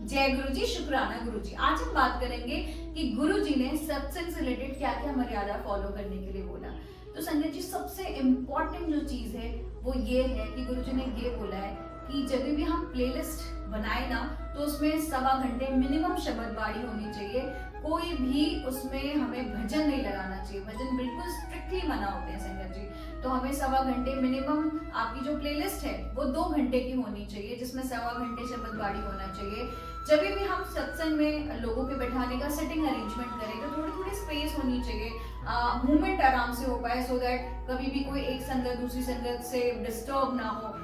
जय गुरु जी, शुक्राना गुरु जी। आज हम बात करेंगे कि गुरु जी ने सत्संग से रिलेटेड क्या क्या मर्यादा फॉलो करने के लिए बोला। तो संजय जी, सबसे इम्पोर्टेंट जो चीज है वो ये है कि गुरु जी ने ये बोला है कि जब भी हम प्लेलिस्ट बनाए ना, तो उसमें 1.25 घंटे मिनिमम शब्द बाड़ी होनी चाहिए। कोई भी उसमें हमें भजन नहीं लगाना चाहिए। भजन बिल्कुल स्ट्रिक्टली मना होते हैं संजय जी। तो हमें 1.25 घंटे मिनिमम, आपकी जो प्लेलिस्ट है वो 2 घंटे की होनी चाहिए, जिसमें 1.25 घंटे शब्द बाड़ी होना चाहिए। जब भी हम सत्संग में लोगों के बैठाने का सेटिंग अरेंजमेंट करें तो थोड़ी थोड़ी स्पेस होनी चाहिए, मूवमेंट आराम से हो पाए, सो दैट कभी भी कोई एक संगत दूसरी संगत से डिस्टर्ब ना हो।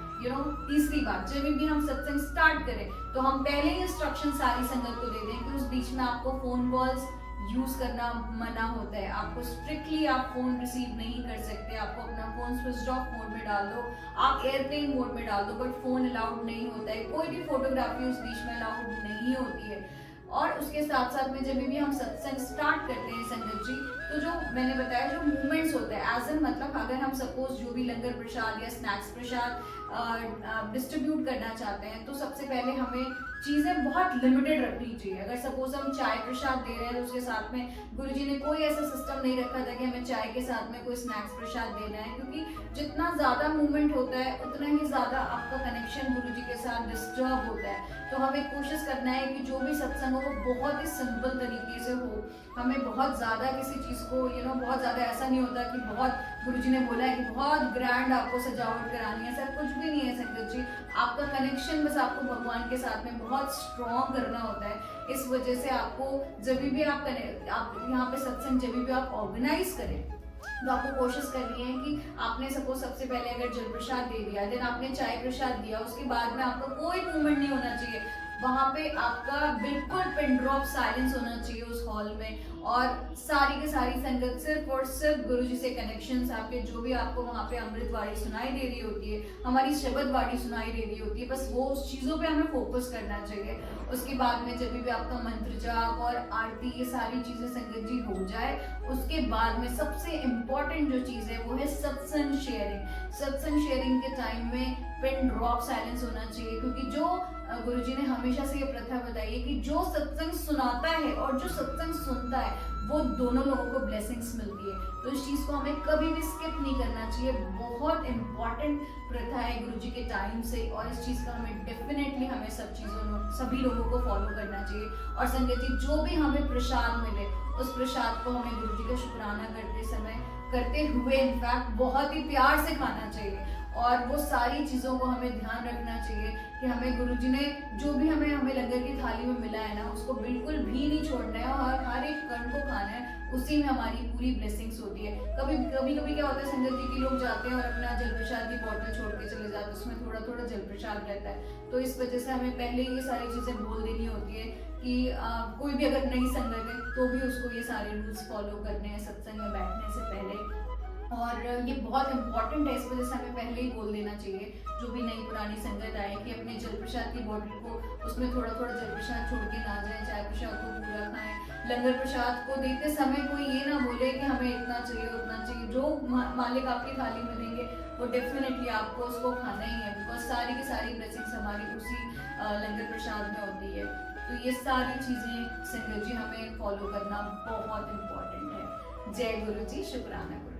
तीसरी बात, जब भी हम सत्संग स्टार्ट करें तो हम पहले ही इंस्ट्रक्शन सारी संगत को दे दें कि उस बीच में आपको फोन कॉल्स यूज करना मना होता है। आपको स्ट्रिक्टली आप फोन रिसीव नहीं कर सकते। आपको अपना फोन स्विच ऑफ मोड में डाल दो, आप एयरप्लेन मोड में डाल दो, बट फोन अलाउड नहीं होता है। कोई भी फोटोग्राफी उस बीच में अलाउड नहीं होती है। और उसके साथ साथ में जब भी हम सत्संग स्टार्ट करते हैं संगत जी, तो जो मैंने बताया जो मूवमेंट्स होते हैं, एज एन मतलब अगर हम सपोज जो भी लंगर प्रसाद या स्नैक्स प्रसाद डिस्ट्रीब्यूट करना चाहते हैं, तो सबसे पहले हमें चीजें बहुत लिमिटेड रखनी चाहिए। अगर सपोज हम चाय प्रसाद दे रहे हैं तो उसके साथ में गुरुजी ने कोई ऐसा सिस्टम नहीं रखा था कि हमें चाय के साथ में कोई स्नैक्स प्रसाद देना है, क्योंकि जितना ज्यादा मूवमेंट होता है उतना ही ज्यादा आपका कनेक्शन गुरुजी के साथ डिस्टर्ब होता है। तो हमें कोशिश करना है कि जो भी सत्संग हो वो बहुत ही सिंपल तरीके से हो। हमें बहुत ज्यादा किसी चीज को बहुत ज्यादा ऐसा नहीं होता कि बहुत गुरुजी ने बोला है कि बहुत ग्रैंड आपको सजावट करानी है, ऐसा कुछ भी नहीं है संगत जी। आपका कनेक्शन बस आपको भगवान के साथ में बहुत स्ट्रॉन्ग करना होता है। इस वजह से आपको जब भी आप यहाँ पे सत्संग जब भी आप ऑर्गेनाइज करें तो आपको कोशिश करनी है कि आपने सपोज सबसे पहले अगर जल प्रसाद दे दिया, देन आपने चाय प्रसाद दिया, उसके बाद में आपका कोई मूवमेंट नहीं होना चाहिए। वहां पे आपका बिल्कुल पिन ड्रॉप साइलेंस होना चाहिए उस हॉल में, और सारी की सारी संगत सिर्फ और सिर्फ गुरुजी से कनेक्शंस, आपके जो भी आपको वहां पे अमृत वाणी सुनाई दे रही होती है, हमारी शब्द वाणी सुनाई दे रही होती है, बस वो उस चीजों पे हमें फोकस करना चाहिए। उसके बाद में जब भी आपका मंत्र जाप और आरती ये सारी चीजें संगत जी हो जाए, उसके बाद में सबसे इम्पोर्टेंट जो चीज है वो है सत्संग शेयरिंग। सत्संग शेयरिंग के टाइम में पिन ड्रॉप साइलेंस होना चाहिए, क्योंकि जो गुरुजी ने हमेशा से ये प्रथा बताई है कि जो सत्संग सुनाता है और जो सत्संग सुनता है वो दोनों लोगों को ब्लेसिंग्स मिलती है। तो इस चीज को हमें कभी भी स्किप नहीं करना चाहिए। बहुत इंपॉर्टेंट प्रथा है गुरुजी के टाइम से, और इस चीज का हमें डेफिनेटली हमें सभी लोगों को फॉलो करना चाहिए। और संगत जी, जो भी हमें प्रसाद मिले उस प्रसाद को हमें गुरुजी का शुक्राना करते हुए इनफैक्ट बहुत ही प्यार से खाना चाहिए। और वो सारी चीजों को हमें ध्यान रखना चाहिए कि हमें गुरुजी ने जो भी हमें लंगर की थाली में मिला है ना, उसको बिल्कुल भी नहीं छोड़ना है और हर एक कण को खाना है। उसी में हमारी पूरी ब्लेसिंग्स होती है। कभी क्या होता है संगत जी की, लोग जाते हैं और अपना जल प्रसाद की बॉटल छोड़ के चले जाते हैं, उसमें थोड़ा थोड़ा जल प्रसाद रहता है। तो इस वजह से हमें पहले ये सारी चीजें बोल देनी होती है कि कोई भी अगर नई संगत है तो भी उसको ये सारे रूल्स फॉलो करने हैं सत्संग में बैठने से पहले। और ये बहुत इंपॉर्टेंट है, इस वजह से हमें पहले ही बोल देना चाहिए जो भी नई पुरानी संगत आए कि अपने जल प्रसाद की बोतल को उसमें थोड़ा थोड़ा जल प्रसाद छोड़ के ना जाए, चाय प्रसाद को पूरा खाएं। लंगर प्रसाद को देते समय कोई ये ना बोले कि हमें इतना चाहिए उतना चाहिए। जो मालिक आपकी थाली में देंगे वो डेफिनेटली आपको उसको खाना ही है, बिकॉज सारी की सारी ब्लेसिंग्स हमारी उसी लंगर प्रसाद में होती है। तो ये सारी चीजें संगत जी हमें फॉलो करना बहुत इंपॉर्टेंट है। जय गुरु जी, शुक्राना गुरु।